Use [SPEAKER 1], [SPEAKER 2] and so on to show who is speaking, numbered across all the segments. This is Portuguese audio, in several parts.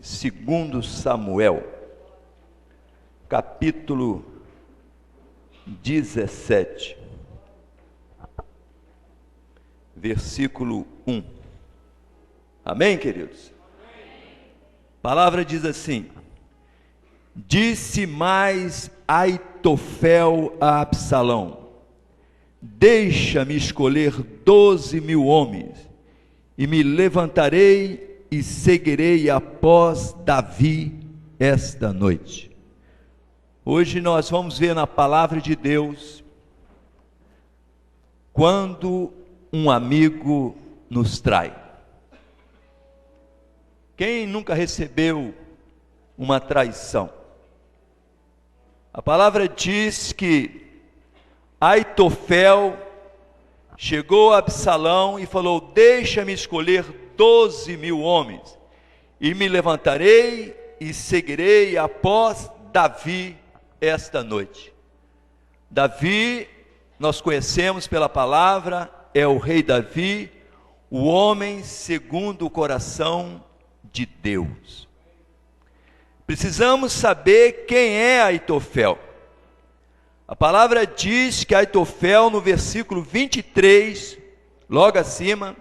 [SPEAKER 1] segundo Samuel, capítulo 17, versículo 1. Amém, queridos? A palavra diz assim: disse mais Aitofel a Absalão: deixa-me escolher 12.000 homens, e me levantarei e seguirei após Davi esta noite. Hoje nós vamos ver na palavra de Deus, quando um amigo nos trai. Quem nunca recebeu uma traição? A palavra diz que Aitofel chegou a Absalão e falou: deixa-me escolher 12.000 homens, e me levantarei e seguirei após Davi esta noite. Davi, nós conhecemos pela palavra, é o rei Davi, o homem segundo o coração de Deus. Precisamos saber quem é Aitofel. A palavra diz que Aitofel, no versículo 23, logo acima,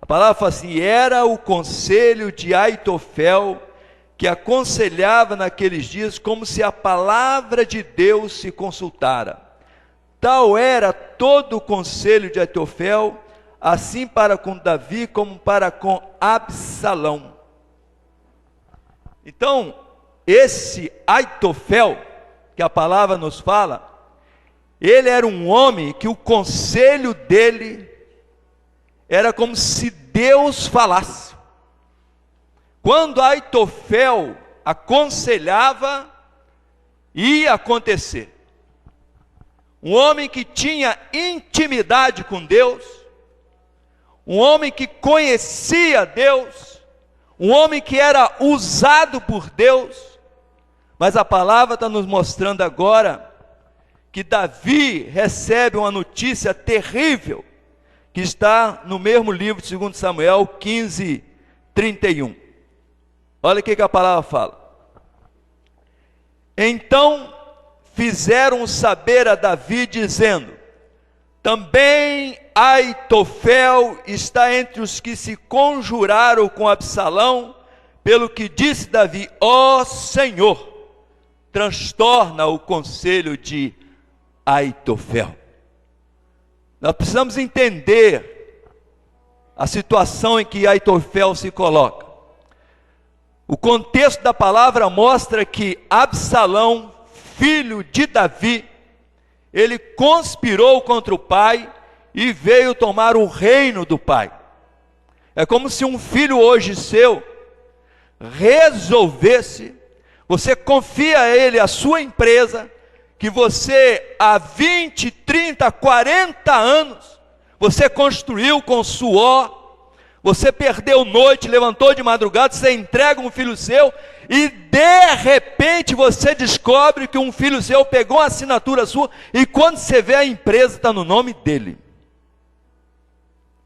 [SPEAKER 1] a palavra fala assim: era o conselho de Aitofel, que aconselhava naqueles dias como se a palavra de Deus se consultara. Tal era todo o conselho de Aitofel, assim para com Davi como para com Absalão. Então, esse Aitofel, que a palavra nos fala, ele era um homem que o conselho dele era como se Deus falasse. Quando Aitofel aconselhava, ia acontecer. Um homem que tinha intimidade com Deus, um homem que conhecia Deus, um homem que era usado por Deus. Mas a palavra está nos mostrando agora que Davi recebe uma notícia terrível, que está no mesmo livro de 2 Samuel 15, 31. Olha o que a palavra fala. Então fizeram saber a Davi, dizendo: também Aitofel está entre os que se conjuraram com Absalão, pelo que disse Davi: ó Senhor, transtorna o conselho de Aitofel. Nós precisamos entender a situação em que Aitofel se coloca. O contexto da palavra mostra que Absalão, filho de Davi, ele conspirou contra o pai e veio tomar o reino do pai. É como se um filho hoje seu resolvesse, você confia a ele a sua empresa, que você há 20, 30, 40 anos, você construiu com suor, você perdeu noite, levantou de madrugada, você entrega um filho seu, e de repente você descobre que um filho seu pegou uma assinatura sua, e quando você vê, a empresa está no nome dele.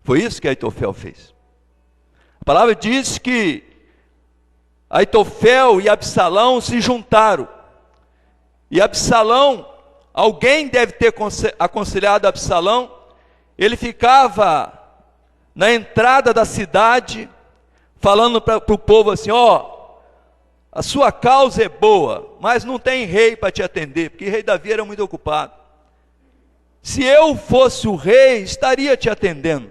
[SPEAKER 1] Foi isso que Aitofel fez. A palavra diz que Aitofel e Absalão se juntaram, e Absalão, alguém deve ter aconselhado Absalão. Ele ficava na entrada da cidade, falando para o povo assim: ó, a sua causa é boa, mas não tem rei para te atender, porque rei Davi era muito ocupado. Se eu fosse o rei, estaria te atendendo.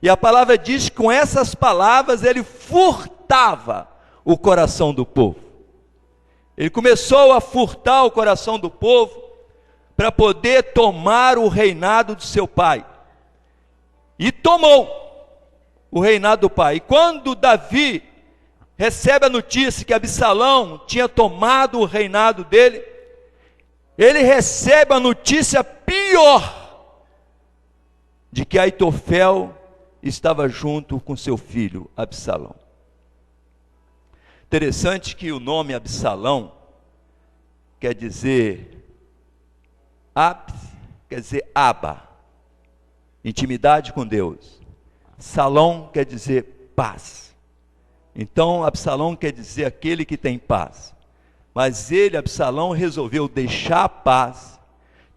[SPEAKER 1] E a palavra diz que com essas palavras ele furtava o coração do povo. Ele começou a furtar o coração do povo para poder tomar o reinado de seu pai. E tomou o reinado do pai. E quando Davi recebe a notícia que Absalão tinha tomado o reinado dele, ele recebe a notícia pior, de que Aitofel estava junto com seu filho Absalão. Interessante que o nome Absalão quer dizer quer dizer Aba, intimidade com Deus. Salom quer dizer paz. Então, Absalão quer dizer aquele que tem paz. Mas ele, Absalão, resolveu deixar a paz,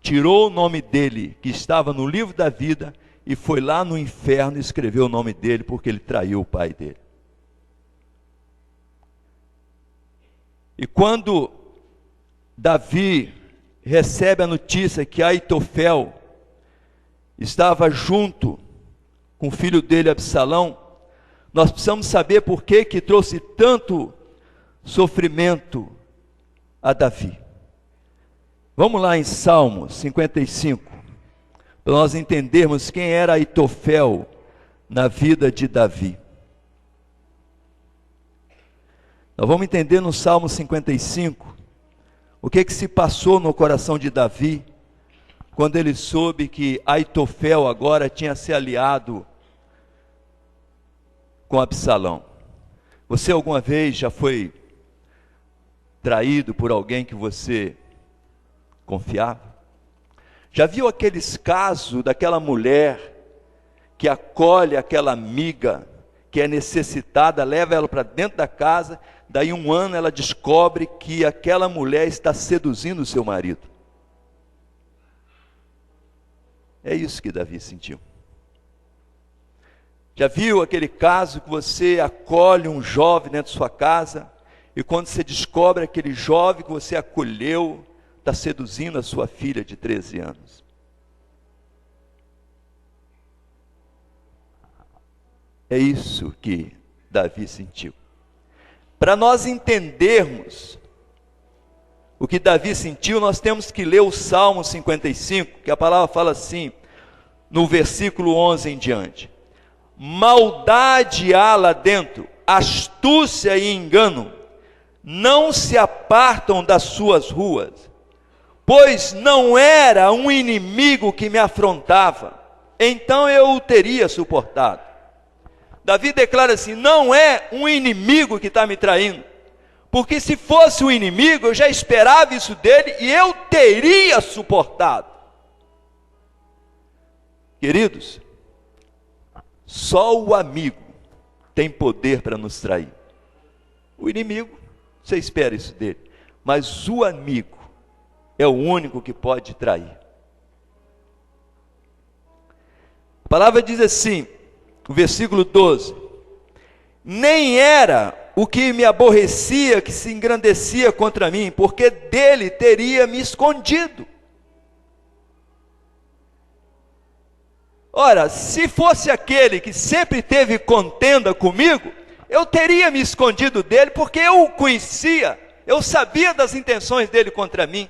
[SPEAKER 1] tirou o nome dele, que estava no livro da vida, e foi lá no inferno e escreveu o nome dele, porque ele traiu o pai dele. E quando Davi recebe a notícia que Aitofel estava junto com o filho dele, Absalão, nós precisamos saber por que trouxe tanto sofrimento a Davi. Vamos lá em Salmo 55, para nós entendermos quem era Aitofel na vida de Davi. Nós vamos entender no Salmo 55 o que se passou no coração de Davi quando ele soube que Aitofel agora tinha se aliado com Absalão. Você alguma vez já foi traído por alguém que você confiava? Já viu aqueles casos daquela mulher que acolhe aquela amiga que é necessitada, leva ela para dentro da casa, daí um ano ela descobre que aquela mulher está seduzindo o seu marido? É isso que Davi sentiu. Já viu aquele caso que você acolhe um jovem dentro de sua casa, e quando você descobre aquele jovem que você acolheu, está seduzindo a sua filha de 13 anos? É isso que Davi sentiu. Para nós entendermos o que Davi sentiu, nós temos que ler o Salmo 55, que a palavra fala assim, no versículo 11 em diante: maldade há lá dentro, astúcia e engano, não se apartam das suas ruas, pois não era um inimigo que me afrontava, então eu o teria suportado. Davi declara assim: não é um inimigo que está me traindo, porque se fosse um inimigo, eu já esperava isso dele e eu teria suportado. Queridos, só o amigo tem poder para nos trair. O inimigo, você espera isso dele, mas o amigo é o único que pode trair. A palavra diz assim, o versículo 12: nem era o que me aborrecia que se engrandecia contra mim, porque dele teria me escondido. Ora, se fosse aquele que sempre teve contenda comigo, eu teria me escondido dele, porque eu o conhecia, eu sabia das intenções dele contra mim.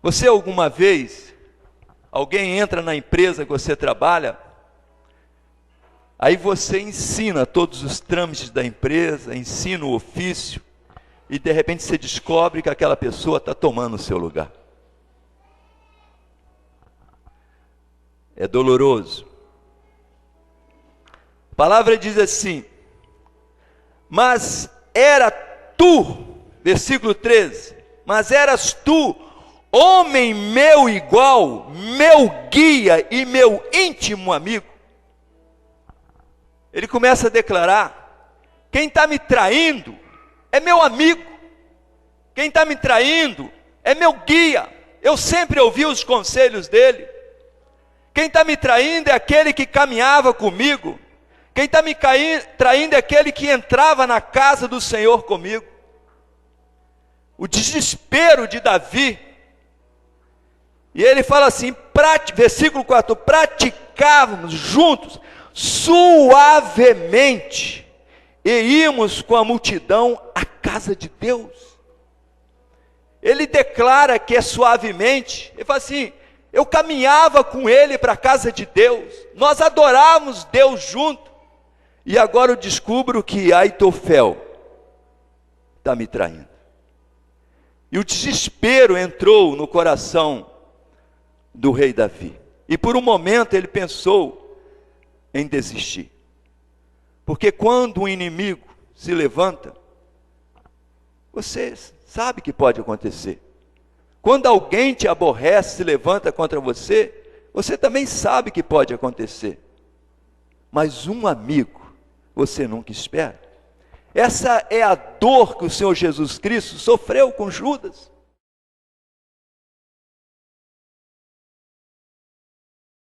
[SPEAKER 1] Você alguma vez, alguém entra na empresa que você trabalha, aí você ensina todos os trâmites da empresa, ensina o ofício, e de repente você descobre que aquela pessoa está tomando o seu lugar. É doloroso. A palavra diz assim: mas era tu, versículo 13, mas eras tu, homem meu igual, meu guia e meu íntimo amigo. Ele começa a declarar: quem está me traindo é meu amigo, quem está me traindo é meu guia, eu sempre ouvi os conselhos dele. Quem está me traindo é aquele que caminhava comigo. Quem está me traindo é aquele que entrava na casa do Senhor comigo. O desespero de Davi. E ele fala assim, versículo 4, praticávamos juntos, suavemente, e íamos com a multidão à casa de Deus. Ele declara que é suavemente, ele fala assim, eu caminhava com ele para a casa de Deus, nós adorávamos Deus junto, e agora eu descubro que Aitofel está me traindo. E o desespero entrou no coração do rei Davi, e por um momento ele pensou em desistir, porque quando um inimigo se levanta, você sabe que pode acontecer. Quando alguém te aborrece, se levanta contra você, você também sabe que pode acontecer. mas um amigo você nunca espera. Essa é a dor que o Senhor Jesus Cristo sofreu com Judas.